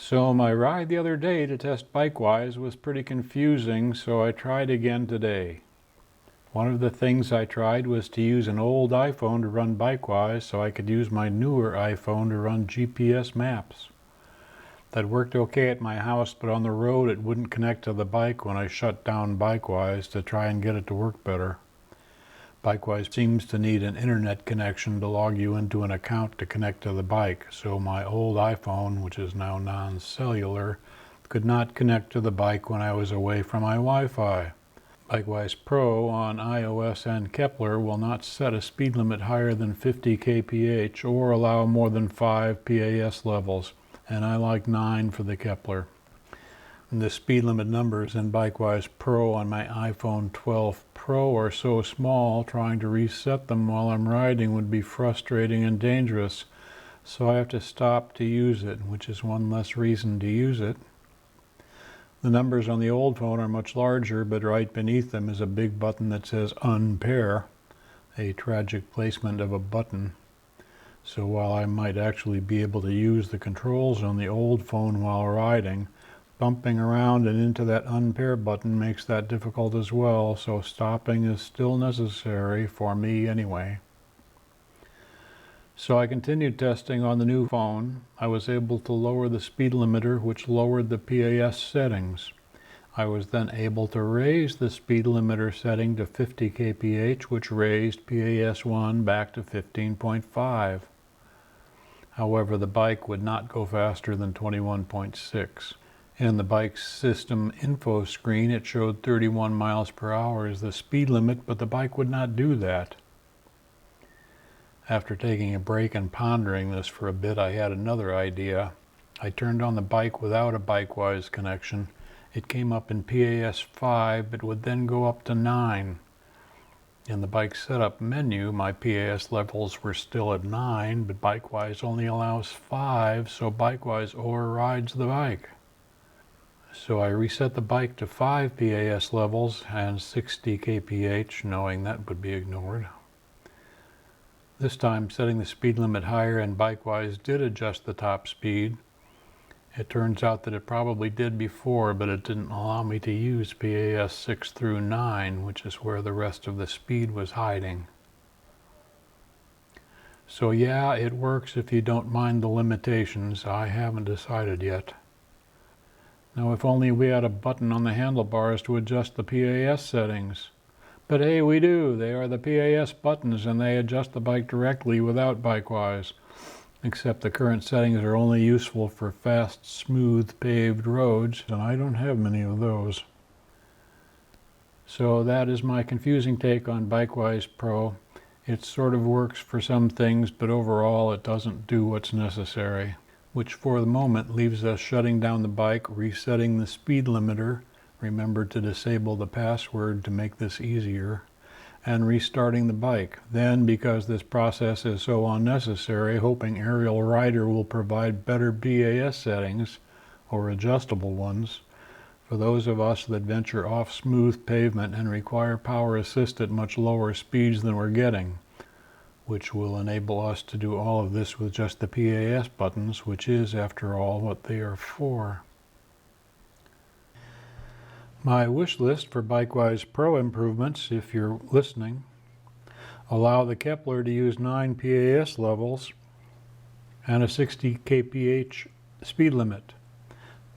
So my ride the other day to test Bikewise was pretty confusing, so I tried again today. One of the things I tried was to use an old iPhone to run Bikewise so I could use my newer iPhone to run GPS maps. That worked okay at my house, but on the road it wouldn't connect to the bike when I shut down Bikewise to try and get it to work better. Bikewise seems to need an internet connection to log you into an account to connect to the bike, so my old iPhone, which is now non-cellular, could not connect to the bike when I was away from my Wi-Fi. Bikewise Pro on iOS and Kepler will not set a speed limit higher than 50 kph or allow more than 5 PAS levels, and I like 9 for the Kepler. The speed limit numbers in Bikewise Pro on my iPhone 12 Pro are so small, trying to reset them while I'm riding would be frustrating and dangerous, so I have to stop to use it, which is one less reason to use it. The numbers on the old phone are much larger, but right beneath them is a big button that says Unpair, a tragic placement of a button. So while I might actually be able to use the controls on the old phone while riding, bumping around and into that unpair button makes that difficult as well, so stopping is still necessary for me anyway. So I continued testing on the new phone. I was able to lower the speed limiter, which lowered the PAS settings. I was then able to raise the speed limiter setting to 50 kph, which raised PAS1 back to 15.5. However, the bike would not go faster than 21.6. In the bike's system info screen, it showed 31 miles per hour as the speed limit, but the bike would not do that. After taking a break and pondering this for a bit, I had another idea. I turned on the bike without a Bikewise connection. It came up in PAS 5, but would then go up to 9. In the bike setup menu, my PAS levels were still at 9, but Bikewise only allows 5, so Bikewise overrides the bike. So I reset the bike to 5 PAS levels and 60 kph, knowing that would be ignored. This time, setting the speed limit higher, and Bikewise did adjust the top speed. It turns out that it probably did before, but it didn't allow me to use PAS 6 through 9, which is where the rest of the speed was hiding. So yeah, it works if you don't mind the limitations. I haven't decided yet. Now, if only we had a button on the handlebars to adjust the PAS settings. But hey, we do. They are the PAS buttons, and they adjust the bike directly without Bikewise. Except the current settings are only useful for fast, smooth, paved roads, and I don't have many of those. So that is my confusing take on Bikewise Pro. It sort of works for some things, but overall it doesn't do what's necessary, which for the moment leaves us shutting down the bike, resetting the speed limiter, remember to disable the password to make this easier, and restarting the bike. Then, because this process is so unnecessary, hoping Ariel Rider will provide better PAS settings, or adjustable ones, for those of us that venture off smooth pavement and require power assist at much lower speeds than we're getting, which will enable us to do all of this with just the PAS buttons, which is, after all, what they are for. My wish list for Bikewise Pro improvements, if you're listening: allow the Kepler to use 9 PAS levels and a 60 kph speed limit.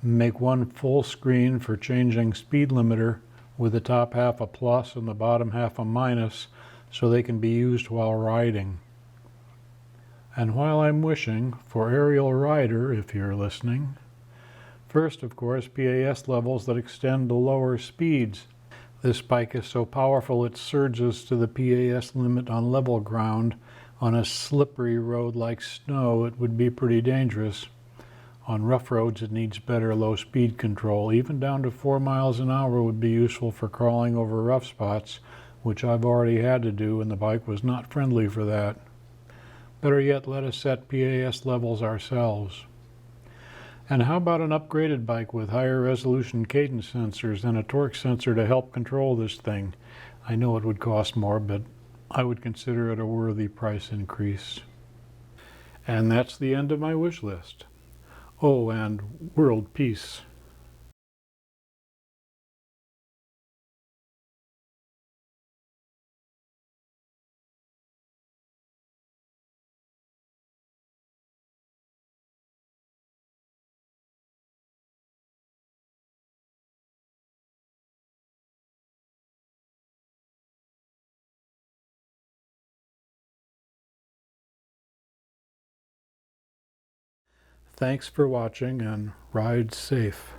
Make one full screen for changing speed limiter with the top half a plus and the bottom half a minus, so they can be used while riding. And while I'm wishing for Ariel Rider, if you're listening, first, of course, PAS levels that extend to lower speeds. This bike is so powerful it surges to the PAS limit on level ground. On a slippery road like snow, it would be pretty dangerous. On rough roads, it needs better low speed control. Even down to 4 miles an hour would be useful for crawling over rough spots, which I've already had to do, and the bike was not friendly for that. Better yet, let us set PAS levels ourselves. And how about an upgraded bike with higher resolution cadence sensors and a torque sensor to help control this thing? I know it would cost more, but I would consider it a worthy price increase. And that's the end of my wish list. Oh, and world peace. Thanks for watching and ride safe.